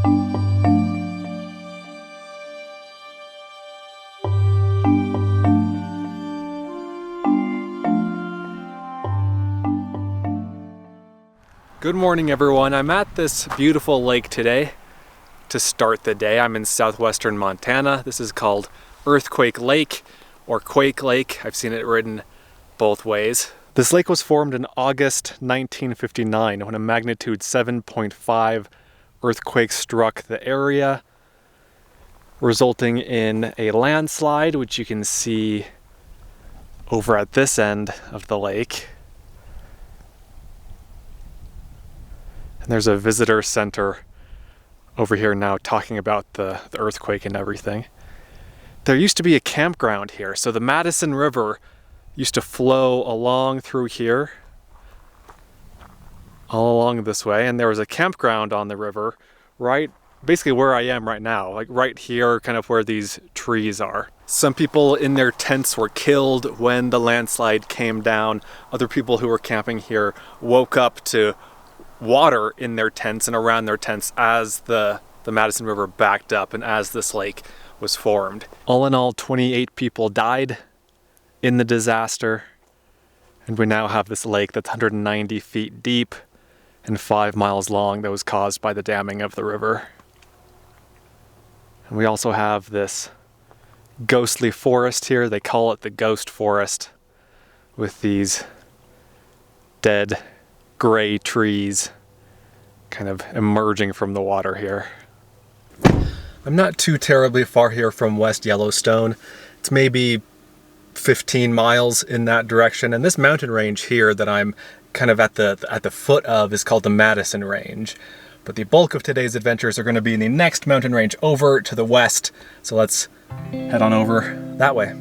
Good morning, everyone. I'm at this beautiful lake today to start the day. I'm in southwestern Montana. This is called Earthquake Lake or Quake Lake. I've seen it written both ways. This lake was formed in August 1959 when a magnitude 7.5 earthquake struck the area, resulting in a landslide, which you can see over at this end of the lake. And there's a visitor center over here now talking about the earthquake and everything. There used to be a campground here. So the Madison River used to flow along through here, all along this way. And there was a campground on the river, right, basically where I am right now, like right here, kind of where these trees are. Some people in their tents were killed when the landslide came down. Other people who were camping here woke up to water in their tents and around their tents as the Madison River backed up and as this lake was formed. All in all, 28 people died in the disaster, and we now have this lake that's 190 feet deep and 5 miles long that was caused by the damming of the river. And we also have this ghostly forest here. They call it the ghost forest, with these dead gray trees kind of emerging from the water here. I'm not too terribly far here from West Yellowstone. It's maybe 15 miles in that direction, and this mountain range here that I'm kind of at the foot of is called the Madison Range. But the bulk of today's adventures are going to be in the next mountain range over to the west, so let's head on over that way.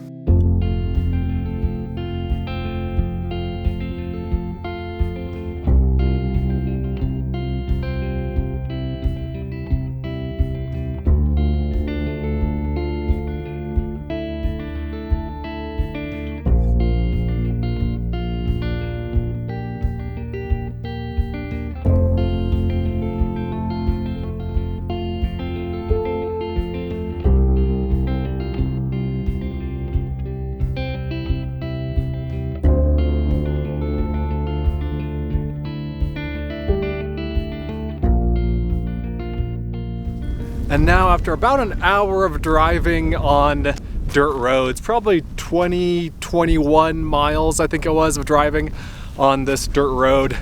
And now, after about an hour of driving on dirt roads, probably 21 miles I think it was of driving on this dirt road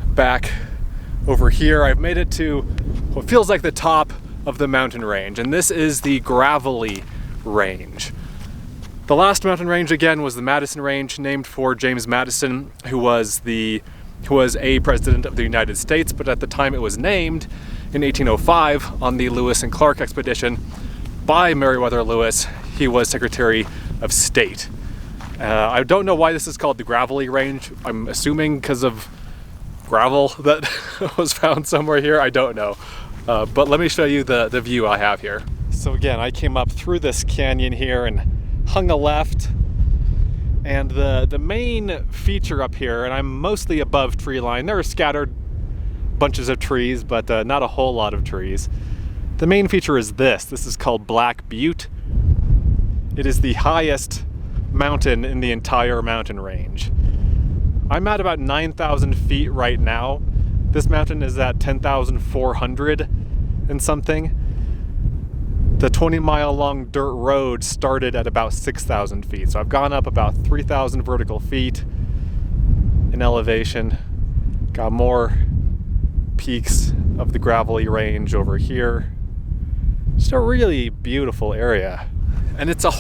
back over here, I've made it to what feels like the top of the mountain range, and this is the Gravelly Range. The last mountain range again was the Madison Range, named for James Madison, who was a president of the United States, but at the time it was named in 1805 on the Lewis and Clark expedition by Meriwether Lewis. He was Secretary of State. I don't know why this is called the Gravelly Range. I'm assuming because of gravel that was found somewhere here. I don't know. But let me show you the view I have here. So again, I came up through this canyon here and hung a left. And the main feature up here, and I'm mostly above tree line, there are scattered bunches of trees, but not a whole lot of trees. The main feature is this. This is called Black Butte. It is the highest mountain in the entire mountain range. I'm at about 9,000 feet right now. This mountain is at 10,400 and something. The 20-mile long dirt road started at about 6,000 feet. So I've gone up about 3,000 vertical feet in elevation. Got more peaks of the Gravelly Range over here. Just a really beautiful area. And it's a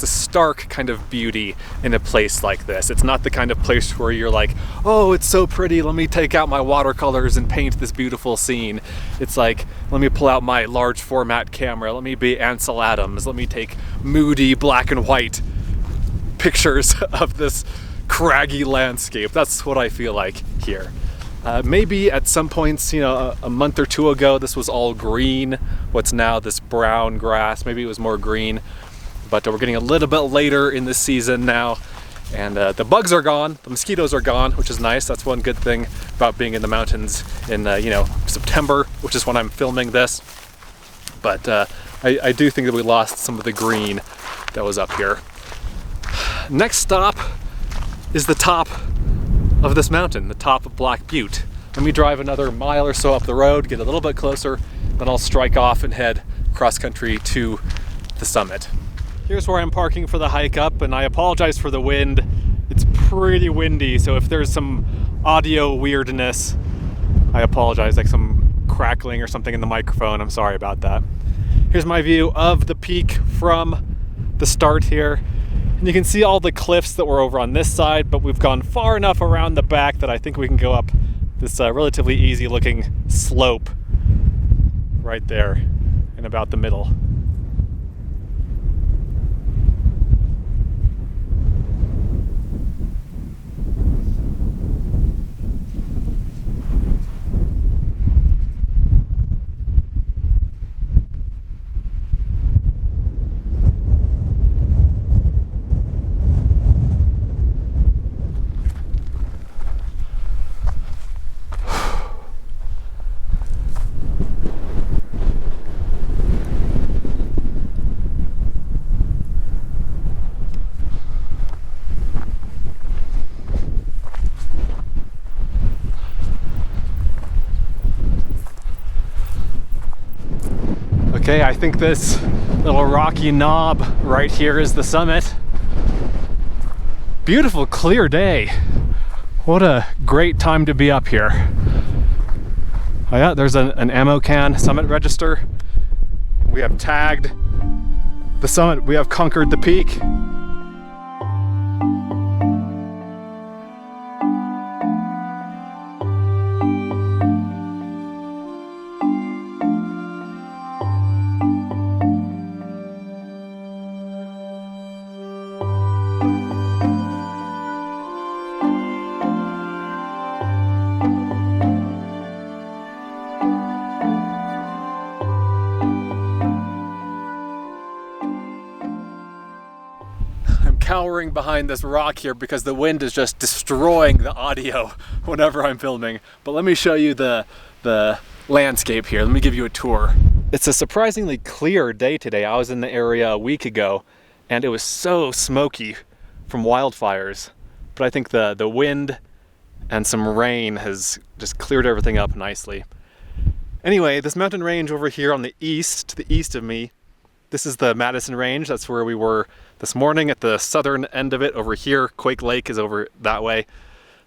stark kind of beauty in a place like this. It's not the kind of place where you're like, oh, it's so pretty, let me take out my watercolors and paint this beautiful scene. It's like, let me pull out my large format camera, let me be Ansel Adams, let me take moody black and white pictures of this craggy landscape. That's what I feel like here. Maybe at some points, a month or two ago, this was all green. What's now this brown grass, maybe it was more green. But we're getting a little bit later in the season now, And the bugs are gone, the mosquitoes are gone, which is nice. That's one good thing about being in the mountains in September, which is when I'm filming this. But I do think that we lost some of the green that was up here. Next stop is the top of this mountain, the top of Black Butte. Let me drive another mile or so up the road, get a little bit closer, then I'll strike off and head cross country to the summit. Here's where I'm parking for the hike up, and I apologize for the wind. It's pretty windy, so if there's some audio weirdness, I apologize, like some crackling or something in the microphone. I'm sorry about that. Here's my view of the peak from the start here. And you can see all the cliffs that were over on this side, but we've gone far enough around the back that I think we can go up this relatively easy looking slope right there in about the middle. Okay, I think this little rocky knob right here is the summit. Beautiful, clear day. What a great time to be up here. Oh yeah, there's an ammo can summit register. We have tagged the summit. We have conquered the peak. Cowering behind this rock here because the wind is just destroying the audio whenever I'm filming. But let me show you the landscape here. Let me give you a tour. It's a surprisingly clear day today. I was in the area a week ago and it was so smoky from wildfires. But I think the wind and some rain has just cleared everything up nicely. Anyway, this mountain range over here on the east, to the east of me, this is the Madison Range. That's where we were this morning at the southern end of it over here. Quake Lake is over that way.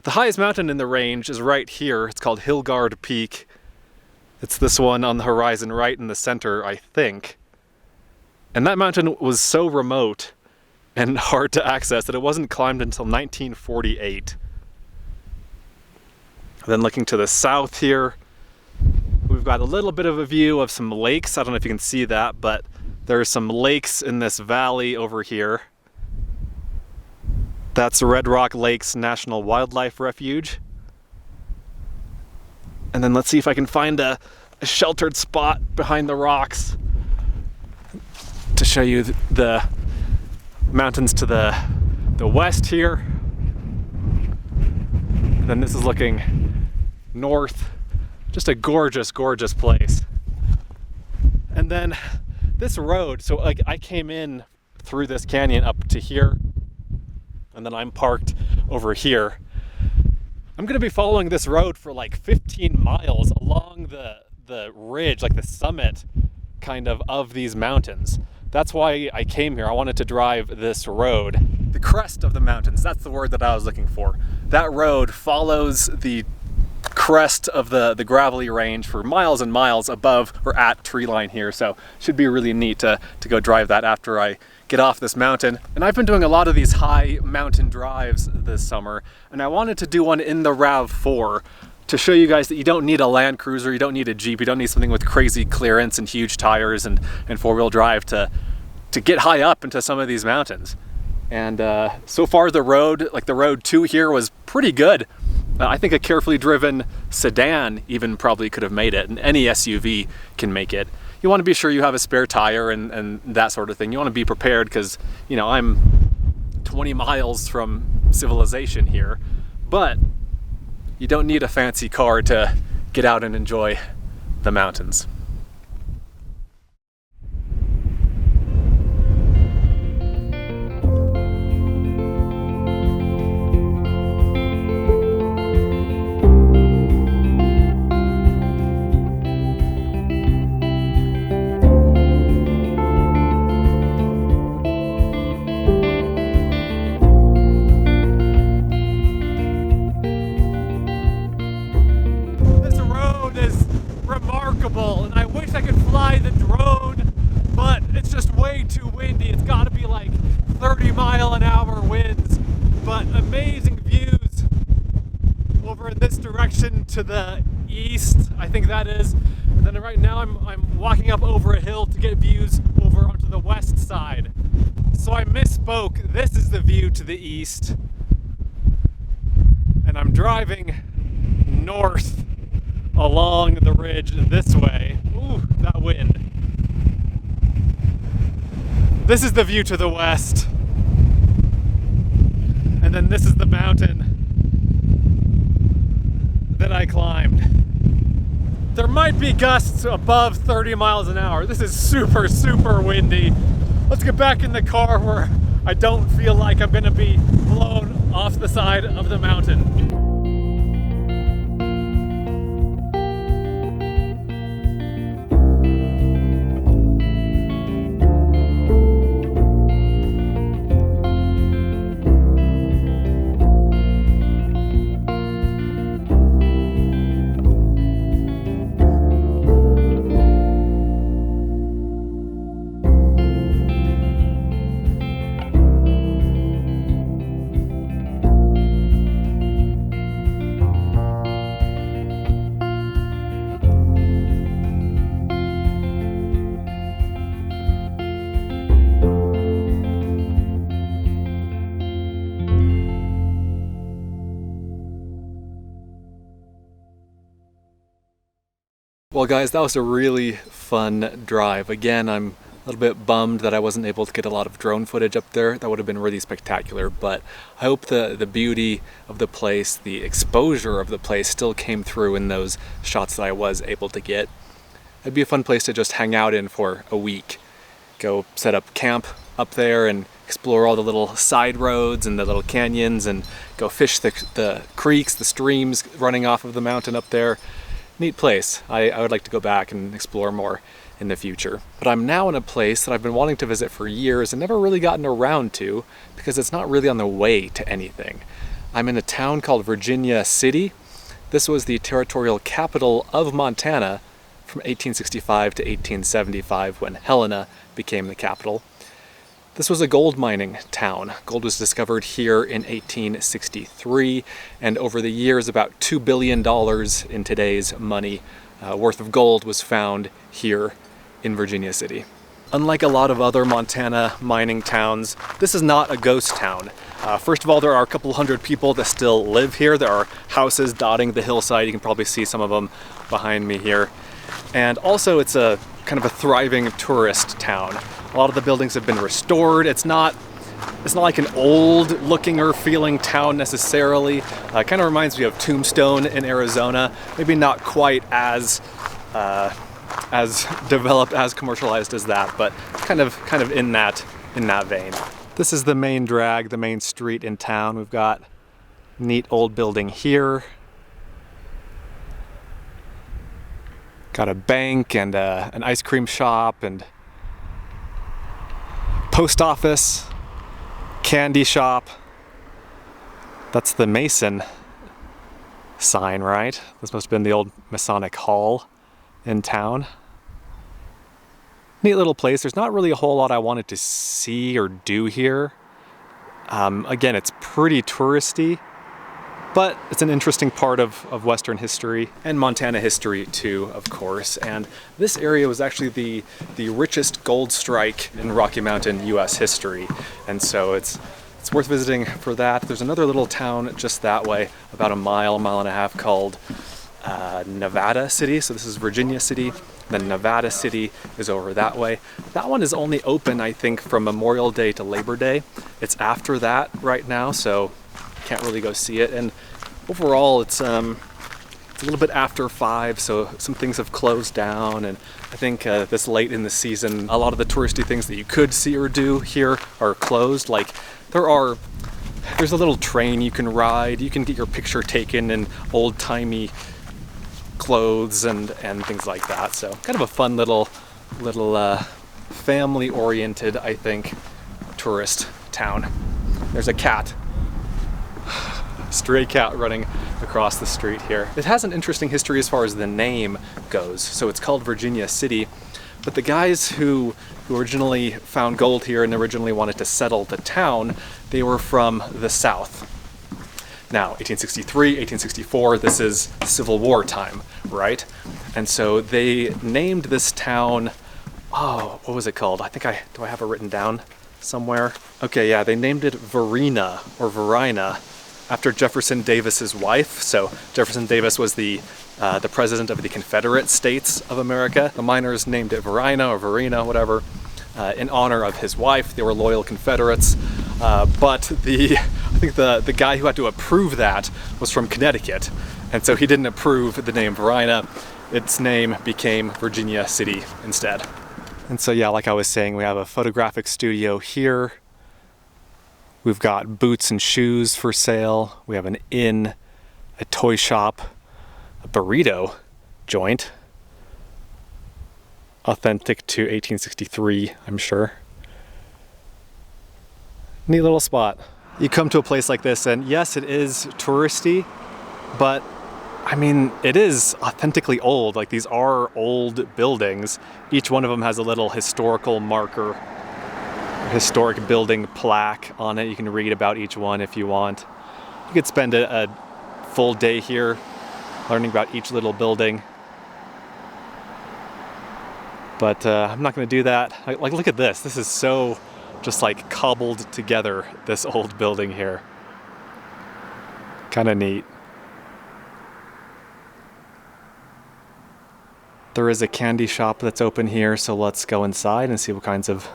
The highest mountain in the range is right here. It's called Hillgard Peak. It's this one on the horizon right in the center, I think. And that mountain was so remote and hard to access that it wasn't climbed until 1948. Then looking to the south here, we've got a little bit of a view of some lakes. I don't know if you can see that, but there's some lakes in this valley over here. That's Red Rock Lakes National Wildlife Refuge. And then let's see if I can find a sheltered spot behind the rocks to show you the mountains to the west here. And then this is looking north. Just a gorgeous, gorgeous place. And then this road, so like I came in through this canyon up to here, and then I'm parked over here. I'm gonna be following this road for like 15 miles along the ridge, like the summit kind of these mountains. That's why I came here. I wanted to drive this road. The crest of the mountains, that's the word that I was looking for. That road follows the crest of the gravelly range for miles and miles above or at tree line here, so should be really neat to go drive that after I get off this mountain. And I've been doing a lot of these high mountain drives this summer, and I wanted to do one in the RAV4 to show you guys that you don't need a Land Cruiser, you don't need a Jeep, you don't need something with crazy clearance and huge tires and four-wheel drive to get high up into some of these mountains. And so far the road, like the road to here, was pretty good. I think a carefully driven sedan even probably could have made it, and any SUV can make it. You want to be sure you have a spare tire and that sort of thing. You want to be prepared because, you know, I'm 20 miles from civilization here, but you don't need a fancy car to get out and enjoy the mountains. And I wish I could fly the drone, but it's just way too windy. It's got to be like 30-mile-an-hour winds, but amazing views over in this direction to the east, I think that is. And then right now I'm walking up over a hill to get views over onto the west side. So I misspoke. This is the view to the east, and I'm driving north along the ridge this way. Ooh, that wind. This is the view to the west. And then this is the mountain that I climbed. There might be gusts above 30 miles an hour. This is super, super windy. Let's get back in the car where I don't feel like I'm gonna be blown off the side of the mountain. Well guys, that was a really fun drive. Again, I'm a little bit bummed that I wasn't able to get a lot of drone footage up there. That would have been really spectacular, but I hope the beauty of the place, the exposure of the place still came through in those shots that I was able to get. It'd be a fun place to just hang out in for a week. Go set up camp up there and explore all the little side roads and the little canyons and go fish the creeks, the streams running off of the mountain up there. Neat place. I would like to go back and explore more in the future. But I'm now in a place that I've been wanting to visit for years and never really gotten around to because it's not really on the way to anything. I'm in a town called Virginia City. This was the territorial capital of Montana from 1865 to 1875 when Helena became the capital. This was a gold mining town. Gold was discovered here in 1863, and over the years about $2 billion in today's money worth of gold was found here in Virginia City. Unlike a lot of other Montana mining towns, this is not a ghost town. First of all, there are a couple hundred people that still live here. There are houses dotting the hillside. You can probably see some of them behind me here. And also it's a kind of a thriving tourist town. A lot of the buildings have been restored. It's not like an old looking or feeling town necessarily. It kind of reminds me of Tombstone in Arizona. Maybe not quite as developed, as commercialized as that, but kind of in that vein. This is the main drag, the main street in town. We've got a neat old building here. Got a bank and an ice cream shop and post office, candy shop. That's the Mason sign, right? This must have been the old Masonic Hall in town. Neat little place. There's not really a whole lot I wanted to see or do here. Again, it's pretty touristy, but it's an interesting part of Western history and Montana history too, of course. And this area was actually the richest gold strike in Rocky Mountain U.S. history. And so it's worth visiting for that. There's another little town just that way, about a mile and a half, called Nevada City. So this is Virginia City. Then Nevada City is over that way. That one is only open, I think, from Memorial Day to Labor Day. It's after that right now, so can't really go see it. And overall, it's a little bit after 5, so some things have closed down. And I think this late in the season, a lot of the touristy things that you could see or do here are closed. Like there's a little train you can ride. You can get your picture taken in old-timey clothes and things like that. So kind of a fun little family-oriented, I think, tourist town. There's a cat, stray cat running across the street here. It has an interesting history as far as the name goes. So it's called Virginia City, but the guys who originally found gold here and originally wanted to settle the town, they were from the South. Now, 1863, 1864, this is Civil War time, right? And so they named this town, oh, what was it called? Do I have it written down somewhere? Okay, yeah, they named it Varina, or Varina, after Jefferson Davis's wife. So Jefferson Davis was the president of the Confederate States of America. The miners named it Varina or Varina, whatever, in honor of his wife. They were loyal Confederates. But I think the guy who had to approve that was from Connecticut, and so he didn't approve the name Varina. Its name became Virginia City instead. And so yeah, like I was saying, we have a photographic studio here. We've got boots and shoes for sale. We have an inn, a toy shop, a burrito joint. Authentic to 1863, I'm sure. Neat little spot. You come to a place like this and yes, it is touristy, but I mean, it is authentically old. Like, these are old buildings. Each one of them has a little historical marker, historic building plaque on it. You can read about each one if you want. You could spend a full day here learning about each little building. But I'm not going to do that. Like, look at this. This is so just like cobbled together, this old building here. Kind of neat. There is a candy shop that's open here, so let's go inside and see what kinds of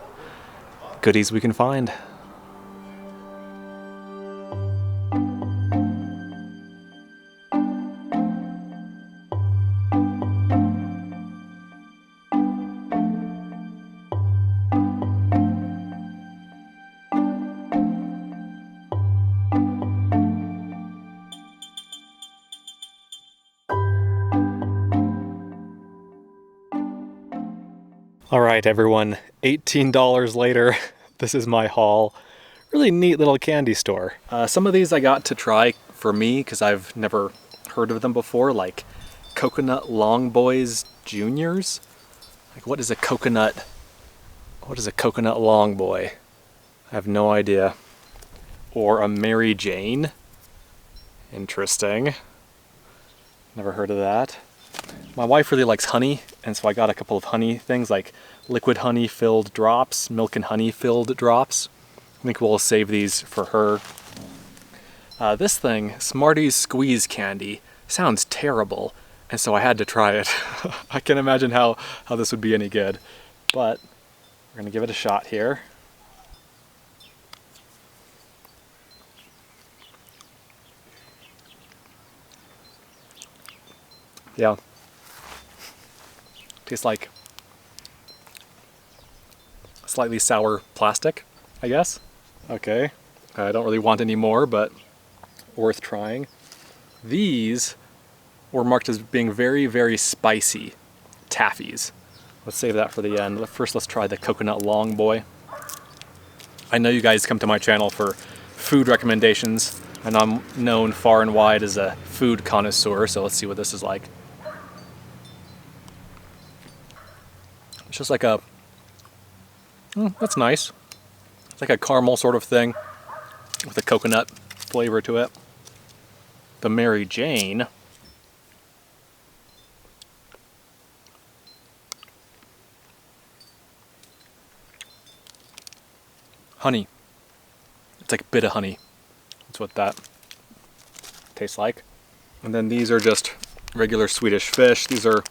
goodies we can find. All right, everyone, $18 later, this is my haul. Really neat little candy store. Some of these I got to try for me because I've never heard of them before, like Coconut Long Boys Juniors. Like, what is a coconut long boy? I have no idea. Or a Mary Jane. Interesting. Never heard of that. My wife really likes honey, and so I got a couple of honey things, like liquid honey filled drops, milk and honey filled drops. I think we'll save these for her. This thing, Smarties Squeeze Candy, sounds terrible, and so I had to try it. I can't imagine how this would be any good, but we're gonna give it a shot here. Yeah. Tastes like slightly sour plastic, I guess. Okay, I don't really want any more, but worth trying. These were marked as being very, very spicy taffies. Let's save that for the end. First, let's try the Coconut Long Boy. I know you guys come to my channel for food recommendations, and I'm known far and wide as a food connoisseur, so let's see what this is like. It's just like a, that's nice. It's like a caramel sort of thing with a coconut flavor to it. The Mary Jane. Honey. It's like a bit of honey. That's what that tastes like. And then these are just regular Swedish fish. These are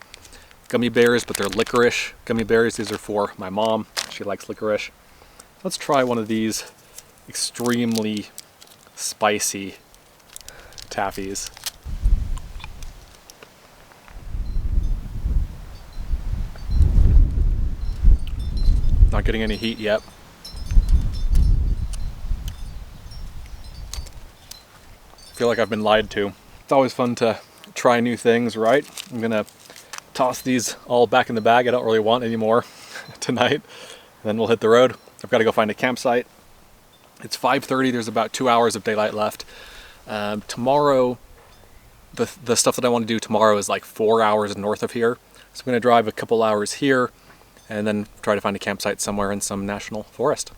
gummy bears, but they're licorice gummy bears. These are for my mom. She likes licorice. Let's try one of these extremely spicy taffies. Not getting any heat yet. I feel like I've been lied to. It's always fun to try new things, right? I'm gonna toss these all back in the bag. I don't really want any more tonight. And then we'll hit the road. I've got to go find a campsite. It's 5:30. There's about 2 hours of daylight left. Tomorrow, the stuff that I want to do tomorrow is like 4 hours north of here. So I'm gonna drive a couple hours here and then try to find a campsite somewhere in some national forest.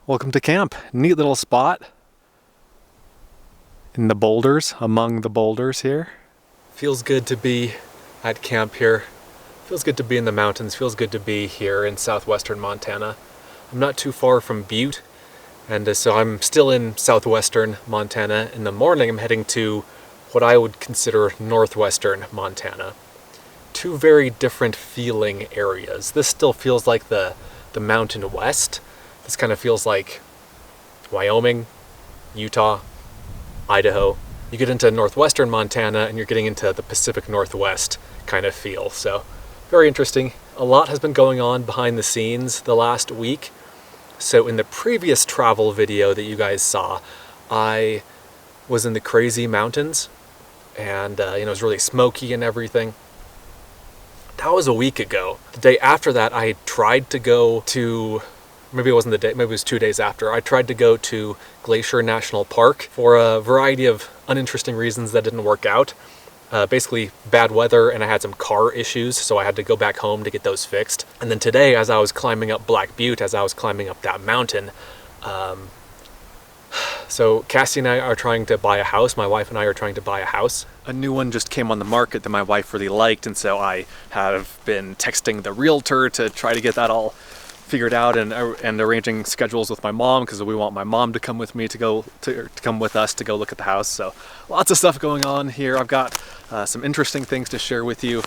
Welcome to camp. Neat little spot in the boulders, among the boulders here. Feels good to be at camp here. Feels good to be in the mountains. Feels good to be here in southwestern Montana. I'm not too far from Butte, and so I'm still in southwestern Montana. In the morning, I'm heading to what I would consider northwestern Montana. Two very different feeling areas. This still feels like the Mountain West. This kind of feels like Wyoming, Utah, Idaho. You get into northwestern Montana and you're getting into the Pacific Northwest kind of feel. So very interesting. A lot has been going on behind the scenes the last week. So in the previous travel video that you guys saw, I was in the crazy mountains and it was really smoky and everything. That was a week ago. The day after that, I tried to go to, maybe it wasn't the day, maybe it was 2 days after, I tried to go to Glacier National Park for a variety of uninteresting reasons that didn't work out. Basically bad weather, and I had some car issues, so I had to go back home to get those fixed. And then today, as I was climbing up Black Butte, as I was climbing up that mountain, so Cassie and I are trying to buy a house. My wife and I are trying to buy a house. A new one just came on the market that my wife really liked, and so I have been texting the realtor to try to get that all figured out and arranging schedules with my mom, because we want my mom to come with me to come with us to go look at the house. So lots of stuff going on here. I've got some interesting things to share with you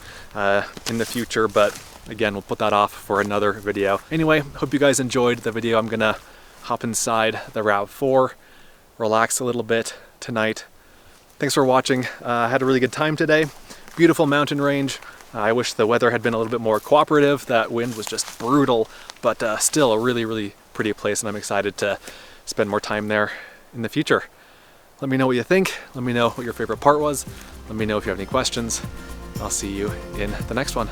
in the future, but again, we'll put that off for another video. Anyway, hope you guys enjoyed the video. I'm gonna hop inside the RAV4, relax a little bit tonight. Thanks for watching. I had a really good time today. Beautiful mountain range. I wish the weather had been a little bit more cooperative. That wind was just brutal, but still a really, really pretty place, and I'm excited to spend more time there in the future. Let me know what you think. Let me know what your favorite part was. Let me know if you have any questions. I'll see you in the next one.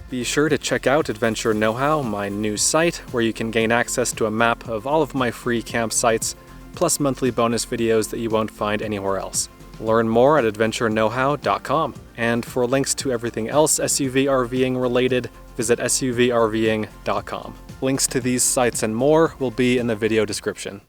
Be sure to check out Adventure Know-How, my new site, where you can gain access to a map of all of my free campsites, plus monthly bonus videos that you won't find anywhere else. Learn more at adventureknowhow.com. And for links to everything else SUV RVing related, visit suvrving.com. Links to these sites and more will be in the video description.